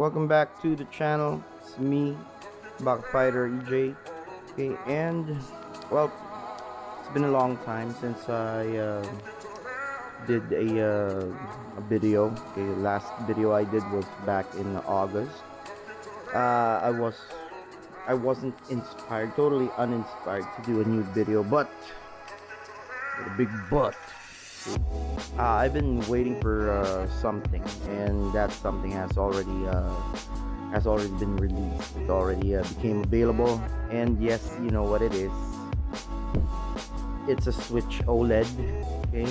welcome back to the channel. It's me, Fighter EJ. Okay, and well, it's been a long time since I did a video. Okay, last video I did was back in August. I wasn't inspired, totally uninspired to do a new video, but with a big but. Okay, I've been waiting for something, and that something has already been released. It already became available, and yes, you know what it is. It's a Switch OLED. Okay,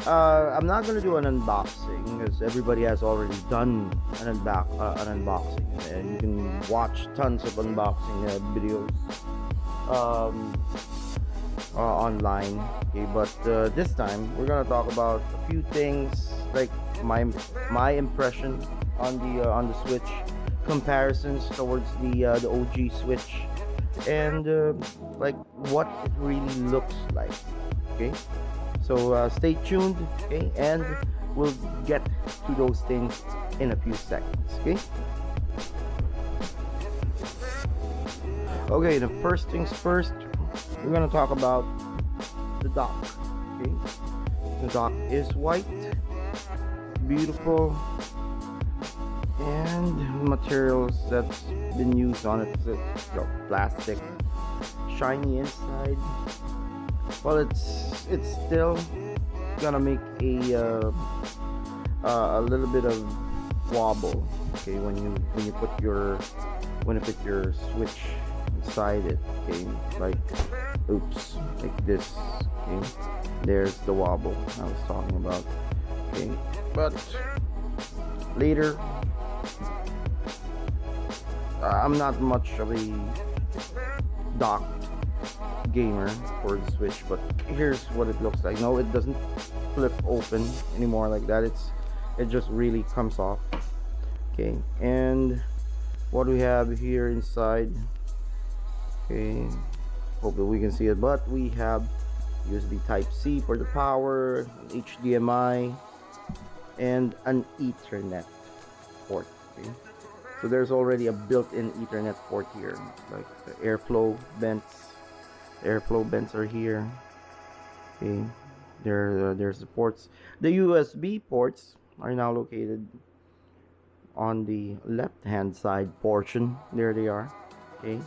I'm not gonna do an unboxing because everybody has already done an unboxing, and you can watch tons of unboxing videos online. Okay, but this time we're gonna talk about a few things like my impression on the Switch, comparisons towards the OG Switch, and like what it really looks like. Okay, so stay tuned. Okay, and we'll get to those things in a few seconds. Okay. Okay, the first things first, we're gonna talk about the dock. Okay, the dock is white, beautiful, and materials that's been used on it, plastic, shiny inside. Well, it's still gonna make a little bit of wobble. Okay, when you put your Switch inside it. Okay, like oops, like this. Okay, there's the wobble I was talking about. Okay, but later, I'm not much of a docked gamer for the Switch, but here's what it looks like. No, it doesn't flip open anymore like that. It just really comes off. Okay, and what we have here inside. Okay, hope that we can see it, but we have USB Type-C for the power, HDMI, and an Ethernet port. Okay, so there's already a built-in Ethernet port here, like the airflow vents. Airflow vents are here. Okay, there's the ports. The USB ports are now located on the left-hand side portion. There they are. Okay.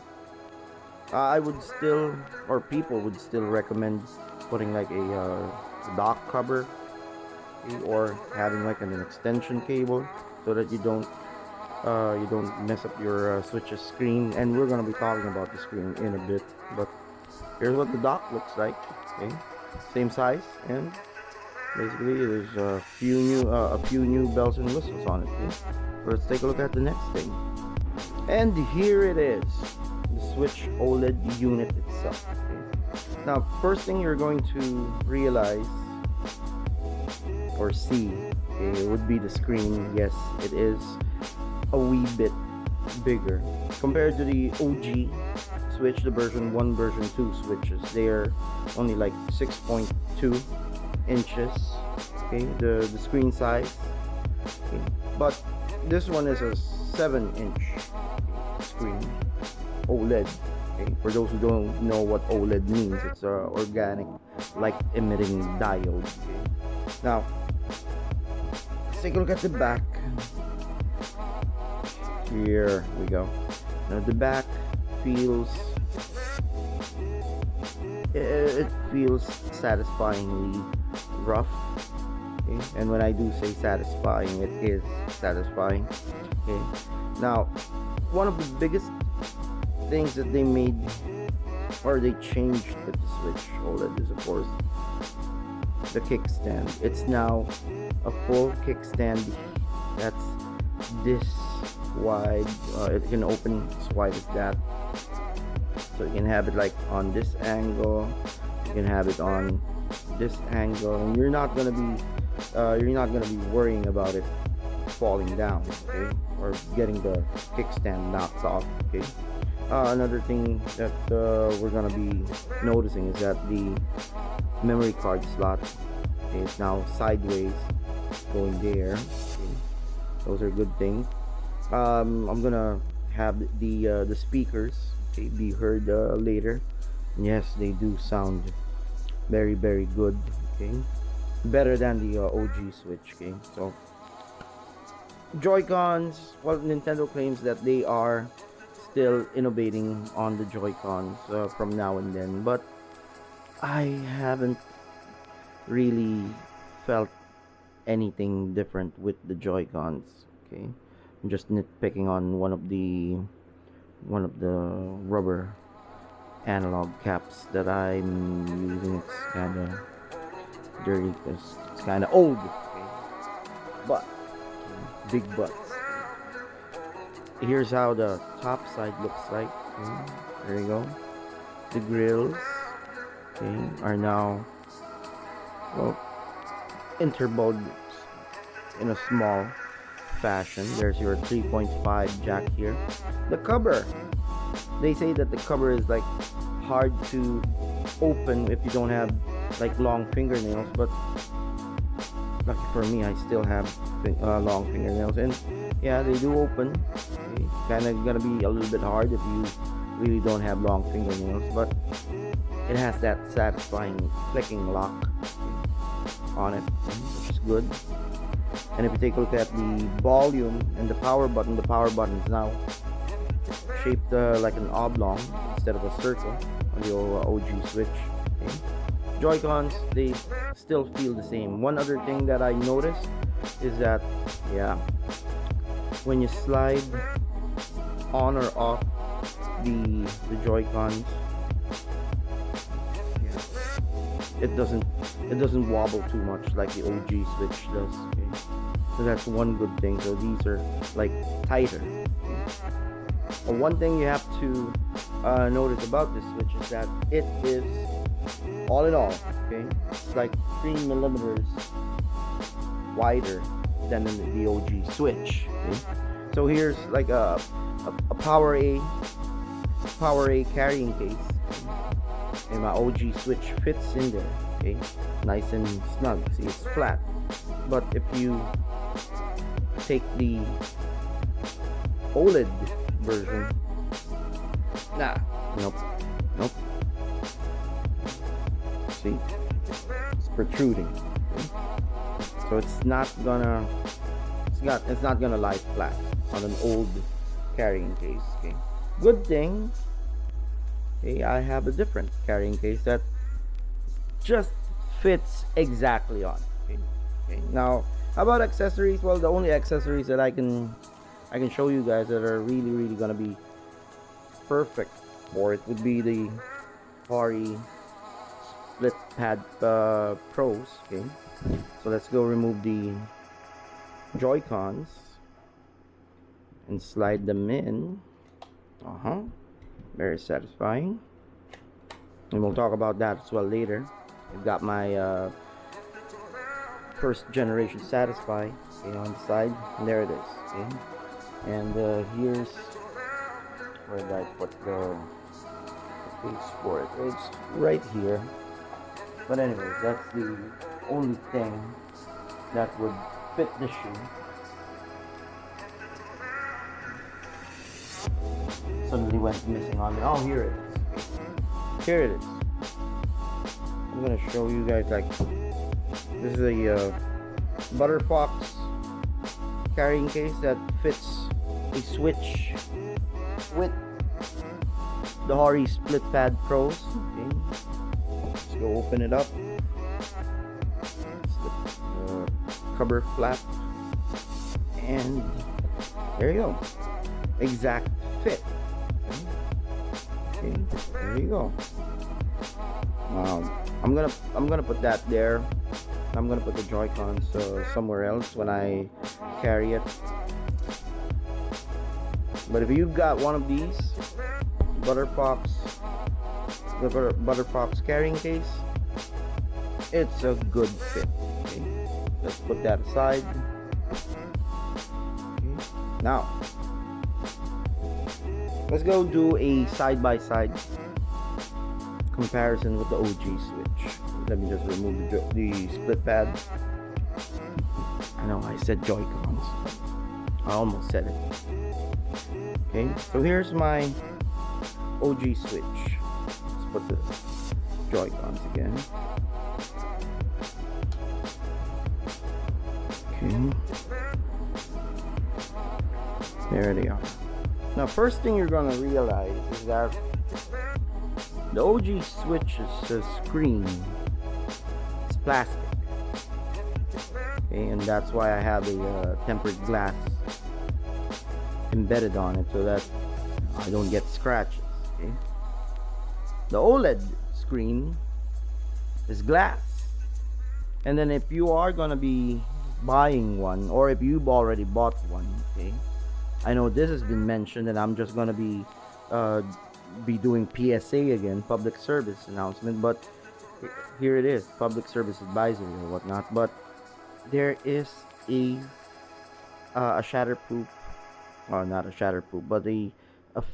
I would still, or people would still recommend putting like a dock cover, okay, or having like an extension cable so that you don't mess up your Switch's screen. And we're gonna be talking about the screen in a bit. But here's what the dock looks like. Okay, same size, and basically there's a few new bells and whistles on it. Okay? Let's take a look at the next thing, and here it is. The Switch OLED unit itself. Okay. Now, first thing you're going to realize or see, okay, would be the screen. Yes, it is a wee bit bigger compared to the OG Switch, the version 1, version 2 Switches. They're only like 6.2 inches. Okay, the screen size. Okay. But this one is a 7-inch screen. OLED. Okay, for those who don't know what OLED means, it's a organic light emitting diode. Okay. Now, let's take a look at the back. Here we go. Now the back feels satisfyingly rough. Okay, and when I do say satisfying, it is satisfying. Okay. Now, one of the biggest things that they made or they changed with the Switch OLED is, of course, the kickstand. It's now a full kickstand that's this wide. It can open as wide as that, so you can have it like on this angle, you can have it on this angle, and you're not gonna be worrying about it falling down, okay, or getting the kickstand knocked off. Okay. Another thing that we're gonna be noticing is that the memory card slot is now sideways going there. Okay. Those are good things. I'm gonna have the speakers, okay, be heard later. Yes, they do sound very very good. Okay, better than the OG Switch. Okay, so Joy-Cons. Well, Nintendo claims that they are still innovating on the Joy-Cons from now and then, but I haven't really felt anything different with the Joy-Cons. Okay, I'm just nitpicking on one of the rubber analog caps that I'm using. It's kind of dirty because it's kind of old. Okay, but big butts. Here's how the top side looks like. Okay, there you go. The grills, okay, are now, well, interboled in a small fashion. There's your 3.5 jack here. The cover, they say that the cover is like hard to open if you don't have like long fingernails, but lucky for me, I still have long fingernails, and yeah, they do open. Okay. Kind of gonna be a little bit hard if you really don't have long fingernails, but it has that satisfying clicking lock on it, which is good. And if you take a look at the volume and the power button is now shaped like an oblong instead of a circle on the OG Switch. Okay. Joy-Cons, they still feel the same. One other thing that I noticed is that, yeah, when you slide on or off the Joy-Cons, yeah, it doesn't wobble too much like the OG Switch does. Okay, so that's one good thing. So these are like tighter. Okay? One thing you have to notice about this Switch is that it is, all in all, okay, it's like 3 millimeters wider than the OG Switch. Okay? So here's like a Power A carrying case, and my OG Switch fits in there. Okay, nice and snug. See, it's flat. But if you take the Oled version, nope. See, it's protruding. Okay? So it's not gonna lie flat on an old carrying case. Okay, good thing, okay, I have a different carrying case that just fits exactly on. Okay. Now, how about accessories? Well, the only accessories that I can show you guys that are really gonna be perfect for it would be the Hori split pad pros. Okay, so let's go remove the Joy-Cons and slide them in. Very satisfying, and we'll talk about that as well later. I've got my first generation Satisfy, okay, on the side, and there it is. Okay, and here's where did I put the case for it? It's right here. But anyways, that's the only thing that would fit the shoe. Suddenly went missing on me. Oh, here it is. Here it is. I'm gonna show you guys, like, this is a Butterfox carrying case that fits a Switch with the Hori Split Pad Pros. Okay, let's go open it up. The cover flap, and there you go. Exact fit. Okay, there you go. I'm gonna put that there. I'm gonna put the Joy-Cons somewhere else when I carry it. But if you've got one of these Butterfox carrying case, it's a good fit. Okay, let's put that aside. Okay. Now let's go do a side-by-side comparison with the OG Switch. Let me just remove the split pad. I know I said Joy-Cons. I almost said it. Okay, so here's my OG Switch. Let's put the Joy-Cons again. Okay, there they are. Now, first thing you're gonna realize is that the OG Switch's screen is plastic. Okay, and that's why I have a tempered glass embedded on it so that I don't get scratches. Okay, the OLED screen is glass, and then if you are gonna be buying one, or if you've already bought one, okay, I know this has been mentioned, and I'm just gonna be doing PSA again, public service announcement, but here it is, public service advisory or whatnot. But there is a shatterproof, or not a shatterproof, but a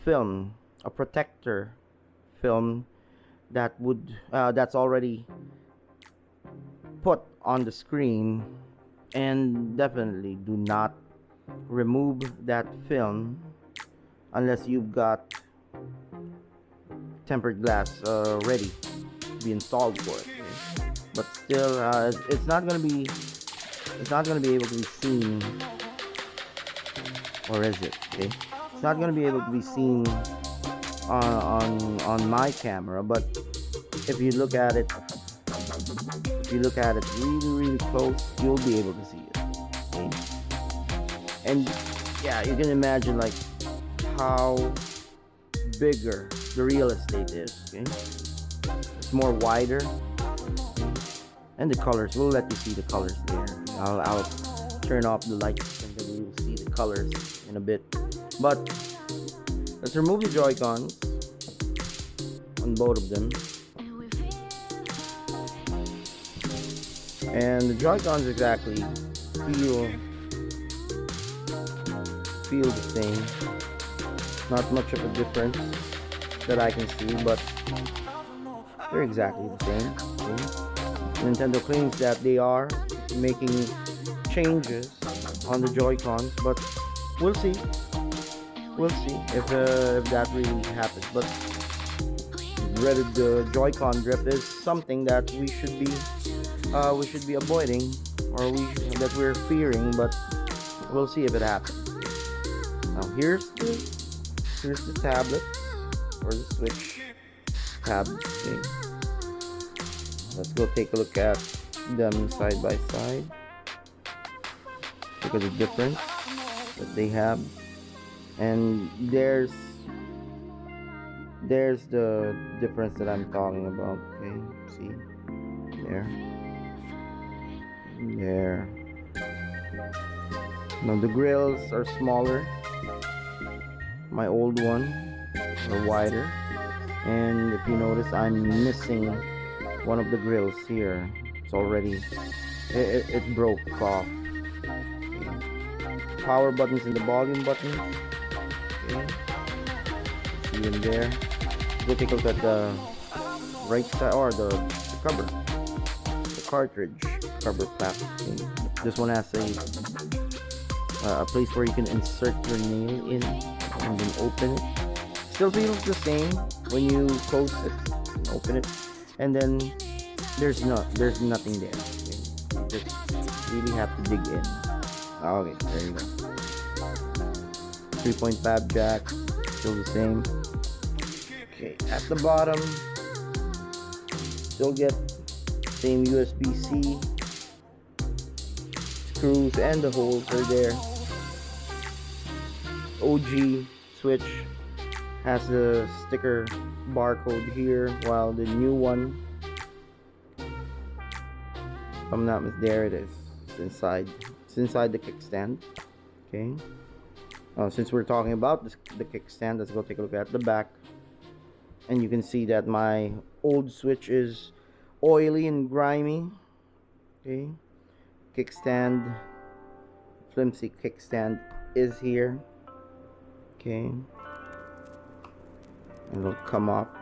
film, a protector film that would that's already put on the screen, and definitely do not remove that film unless you've got tempered glass ready to be installed for it. Okay? But still, it's not gonna be able to be seen, or is it? Okay, it's not gonna be able to be seen on my camera, but if you look at it really close, you'll be able to see it. Okay? And yeah, you can imagine like how bigger the real estate is. Okay, it's more wider, and the colors, we'll let you see the colors there. I'll turn off the lights and then you'll see the colors in a bit. But let's remove the Joy-Cons on both of them, and the Joy-Cons exactly feel the same. Not much of a difference that I can see, but they're exactly the same. Okay? Nintendo claims that they are making changes on the Joy-Cons, but we'll see. We'll see if that really happens. But dreaded Joy-Con drift is something that we should be avoiding, or that we're fearing. But we'll see if it happens. Now here's the tablet, or the Switch tablet. Okay. Let's go take a look at them side by side. Look at the difference that they have, and there's the difference that I'm talking about. Okay, see there. Now the grills are smaller. My old one are wider, and if you notice, I'm missing one of the grills here. It's already it broke off. Okay. Power buttons and the volume buttons. Okay. See them there. Go take a look at the right side, or the cover, the cartridge cover flap. Okay. This one has a place where you can insert your nail in and then open it. Still feels the same when you close it and open it, and then there's nothing there. Okay? You just really have to dig in. Okay, there you go. 3.5 jack, still the same. Okay, at the bottom, still get same USB-C screws, and the holes are there. OG Switch has the sticker barcode here, while the new one, if I'm not mistaken, there it is. It's inside the kickstand. Okay. Since we're talking about the kickstand, let's go take a look at the back, and you can see that my old Switch is oily and grimy. Okay. Kickstand, flimsy kickstand is here. Okay, and it'll come up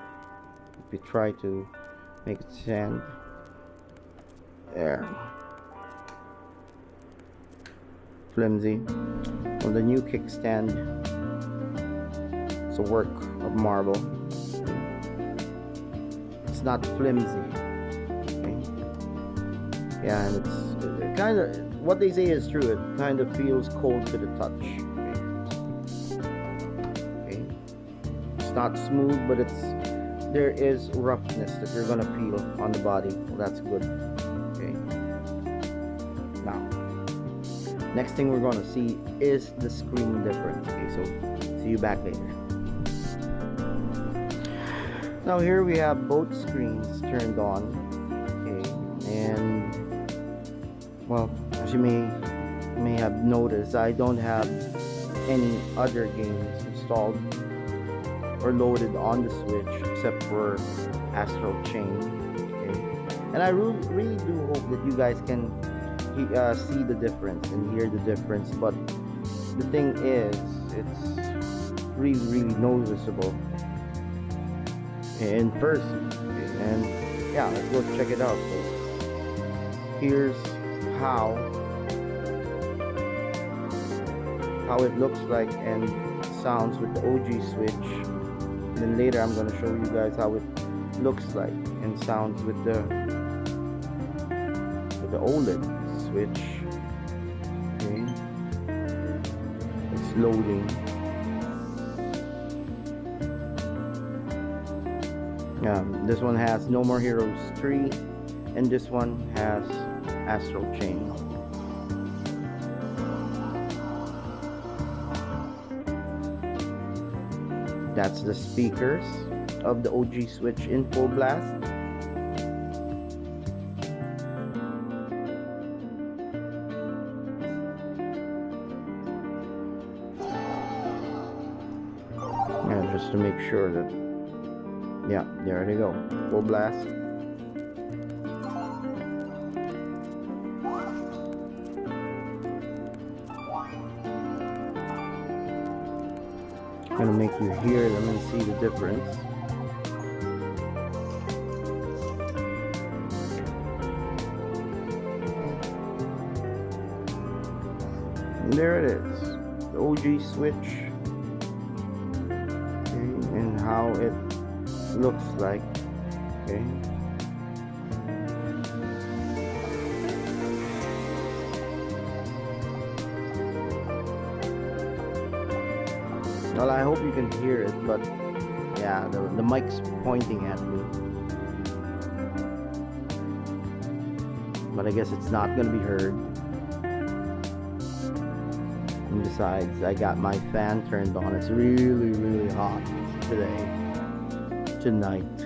if you try to make it stand. There. flimsy. Well, the new kickstand, it's a work of marble. It's not flimsy. Okay. Yeah, and it kind of, what they say is true. It kind of feels cold to the touch. Okay. It's not smooth, but there is roughness that you're gonna feel on the body. Well, that's good. Okay. Now, next thing we're gonna see is the screen difference. Okay, so see you back later. Now here we have both screens turned on. Okay, and well, as you may have noticed, I don't have any other games installed or loaded on the Switch except for Astral Chain. Okay, and I really do hope that you guys can see the difference and hear the difference. But the thing is, it's really noticeable in person. Okay, and yeah, let's go check it out. So here's how it looks like and sounds with the OG Switch. And then later I'm going to show you guys how it looks like and sounds with the OLED Switch. Okay, it's loading. This one has No More Heroes 3, and this one has Astral Chain. That's the speakers of the OG Switch in full blast. And just to make sure that, yeah, there they go, full blast. Gonna make you hear them and see the difference. And there it is, the OG Switch. Okay, and how it looks like. Okay. Well, I hope you can hear it, but yeah, the mic's pointing at me. But I guess it's not gonna be heard. And besides, I got my fan turned on. It's really hot tonight.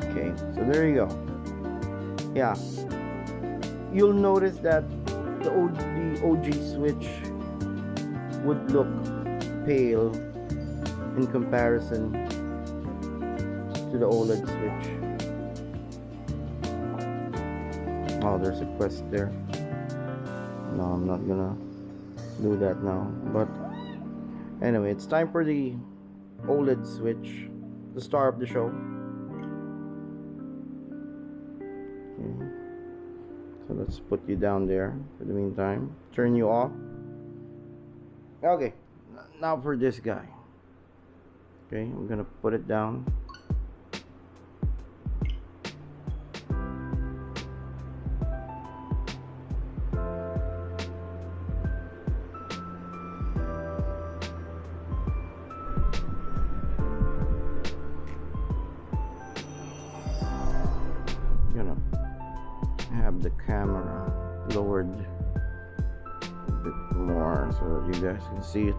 Okay, so there you go. Yeah, you'll notice that the OG Switch would look pale in comparison to the OLED Switch. Oh, there's a quest there. No, I'm not gonna do that now. But anyway, it's time for the OLED Switch, the star of the show. Okay. So let's put you down there for the meantime. Turn you off. Okay. Now for this guy. Okay, I'm gonna put it down. Gonna have the camera lowered a bit more so that you guys can see it.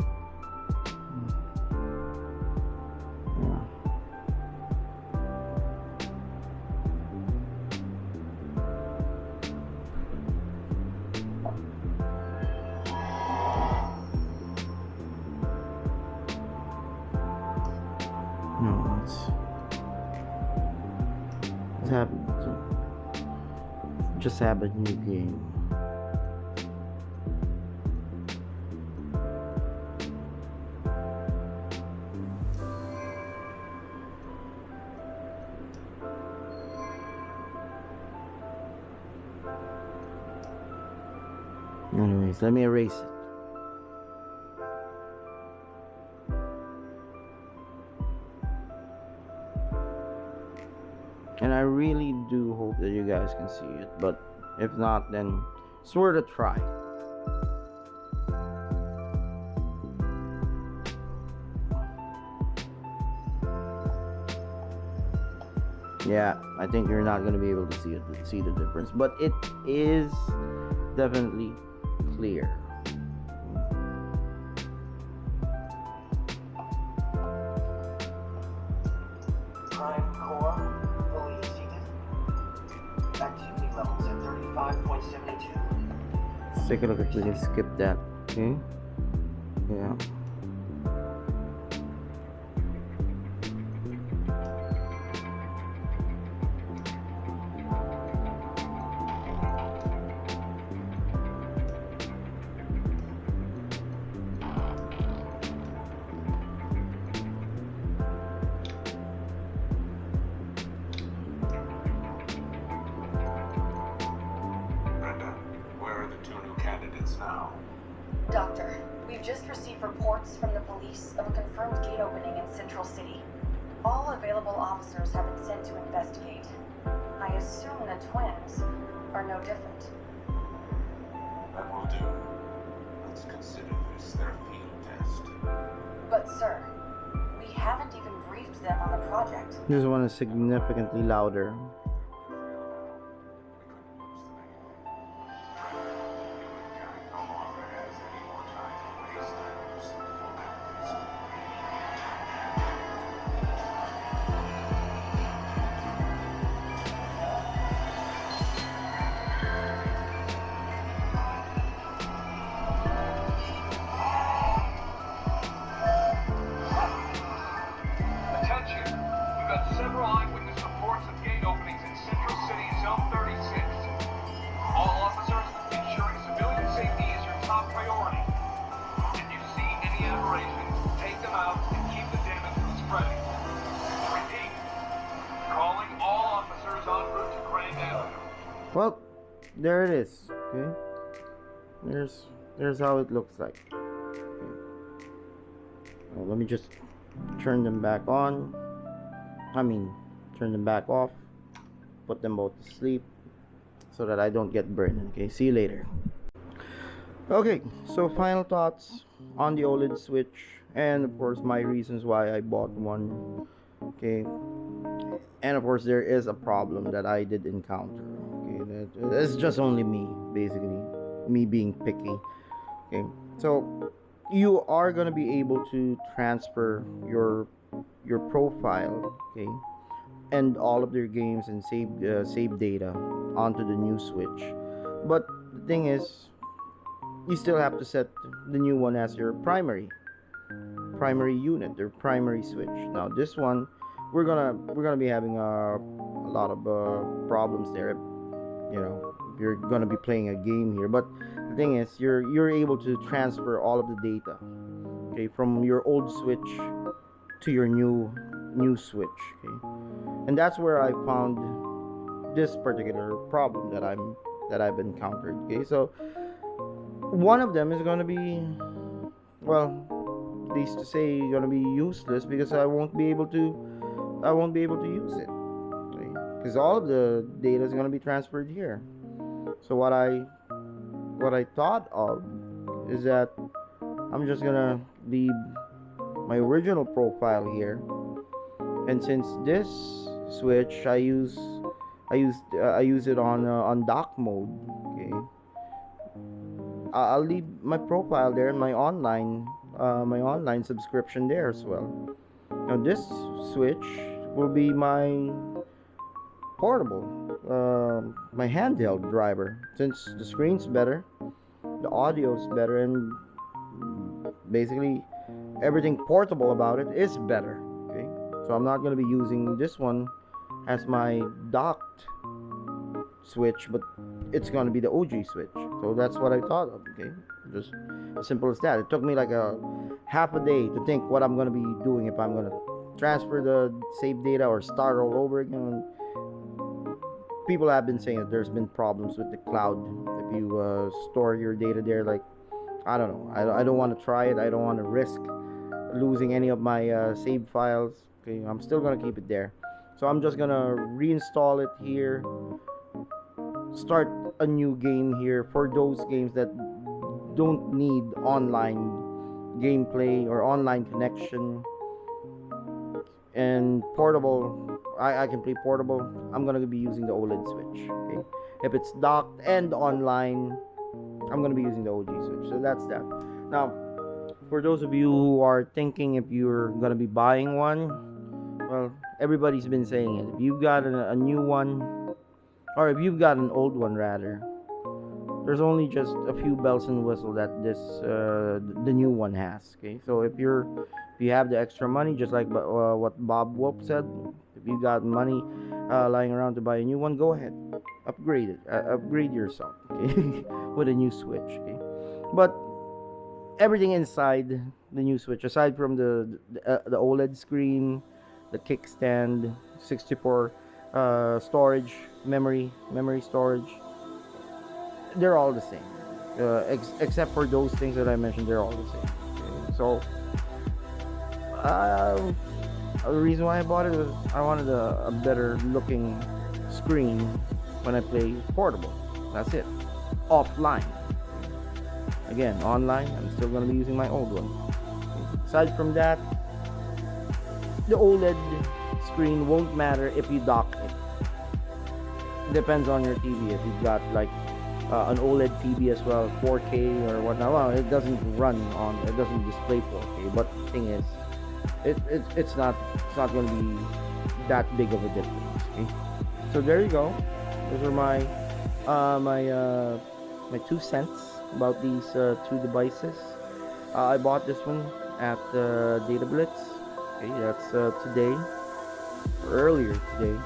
Just have a new game. Anyways, let me erase it. And I really do hope that you guys can see it, but if not, then it's worth a try. Yeah, I think you're not gonna be able to see the difference, but it is definitely clear. Prime core fully seated. Activity levels at 35.72. Let's take a look if we can skip that. Okay. Yeah. Now. Doctor, we've just received reports from the police of a confirmed gate opening in Central City. All available officers have been sent to investigate. I assume the twins are no different. That will do. Let's consider this their field test. But sir, we haven't even briefed them on the project. This one is significantly louder. Several eyewitness reports of gate openings in Central City Zone 36. All officers, ensuring civilian safety is your top priority. If you see any aberrations, take them out and keep the damage from spreading. Repeat, calling all officers en route to Grand Avenue. Well, there it is. Okay, there's how it looks like. Okay. Well, let me just turn them back on. Turn them back off, put them both to sleep so that I don't get burned. Okay, see you later. Okay, so final thoughts on the OLED Switch, and of course my reasons why I bought one. Okay, and of course there is a problem that I did encounter. Okay, it's just only me, basically, me being picky. Okay, so you are gonna be able to transfer your profile, okay, and all of their games and save data onto the new Switch. But the thing is, you still have to set the new one as your primary unit, their primary Switch. Now this one, we're gonna be having a lot of problems there. You know, if you're gonna be playing a game here. But the thing is, you're able to transfer all of the data, okay, from your old Switch to your new Switch. Okay, and that's where I found this particular problem that I've encountered. Okay, so one of them is going to be, well, at least to say, going to be useless, because I won't be able to use it, okay? Because all of the data is going to be transferred here. So what I thought of is that I'm just gonna leave my original profile here, and since this Switch I use it on dock mode, okay, I'll leave my profile there and my online subscription there as well. Now this Switch will be my portable, my handheld driver, since the screen's better, the audio's better, and basically everything portable about it is better. Okay, so I'm not going to be using this one as my docked Switch, but it's going to be the OG Switch. So that's what I thought of. Okay, just as simple as that. It took me like a half a day to think what I'm going to be doing, if I'm going to transfer the save data or start all over again. people have been saying that there's been problems with the cloud if you store your data there. Like, I don't know. I don't want to try it. I don't want to risk losing any of my saved files. Okay, I'm still gonna keep it there. So I'm just gonna reinstall it here. Start a new game here for those games that don't need online gameplay or online connection. And portable, I can play portable. I'm gonna be using the OLED switch. Okay, if it's docked and online, I'm gonna be using the OG switch. So that's that. Now, for those of you who are thinking if you're gonna be buying one, well, everybody's been saying it. If you've got a new one, or if you've got an old one rather, there's only just a few bells and whistles that the new one has. Okay, so if you have the extra money, just like what Bob Whoop said, if you got money lying around to buy a new one, go ahead, upgrade it, upgrade yourself, okay, with a new switch. Okay, but everything inside the new switch, aside from the OLED screen, the kickstand, 64 storage memory storage, they're all the same, except for those things that I mentioned. They're all the same. Okay? So the reason why I bought it was I wanted a better looking screen when I play portable. That's it. Offline. Again, online, I'm still going to be using my old one. Okay? Aside from that, the OLED screen won't matter if you dock it. Depends on your TV. If you've got like an OLED TV as well, 4K or whatnot, well, it doesn't run on, it doesn't display 4K. But the thing is, it's not going to be that big of a difference. Okay, so there you go. Those are my my 2 cents about these 2 devices. I bought this one at Data Blitz. Okay, that's today, earlier today,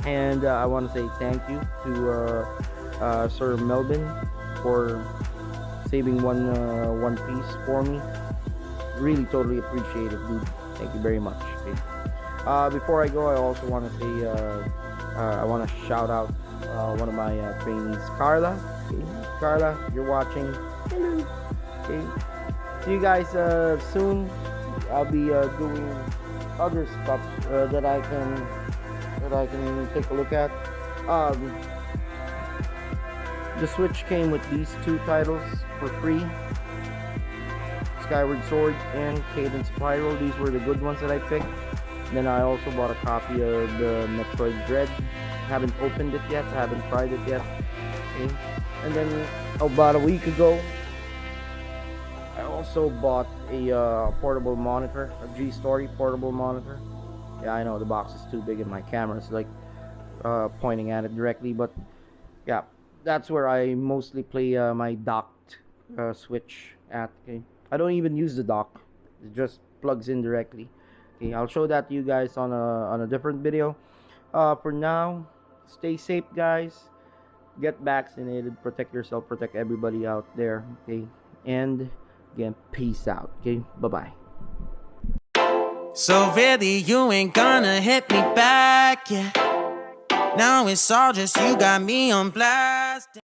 and I want to say thank you to Sir Melvin for saving one piece for me. Really, totally appreciate it, dude. Thank you very much. Okay. Before I go, I also want to say I want to shout out one of my trainees, Carla. Okay. Carla, you're watching. Hello. Okay. See you guys soon. I'll be doing other stuff that I can take a look at. The Switch came with these 2 titles for free: Skyward Sword and Cadence of Hyrule. These were the good ones that I picked. Then I also bought a copy of the Metroid Dread. Haven't opened it yet, haven't tried it yet. Okay. And then about a week ago, I also bought a portable monitor, a G-Story portable monitor. Yeah, I know the box is too big and my camera's like pointing at it directly, but yeah, that's where I mostly play my docked Switch at. Okay, I don't even use the dock; it just plugs in directly. Okay, I'll show that to you guys on a different video. For now, stay safe, guys. Get vaccinated, protect yourself, protect everybody out there. Okay, and again, peace out. Okay, bye bye. So really, you ain't gonna hit me back, yeah. Now it's all just you got me on blast.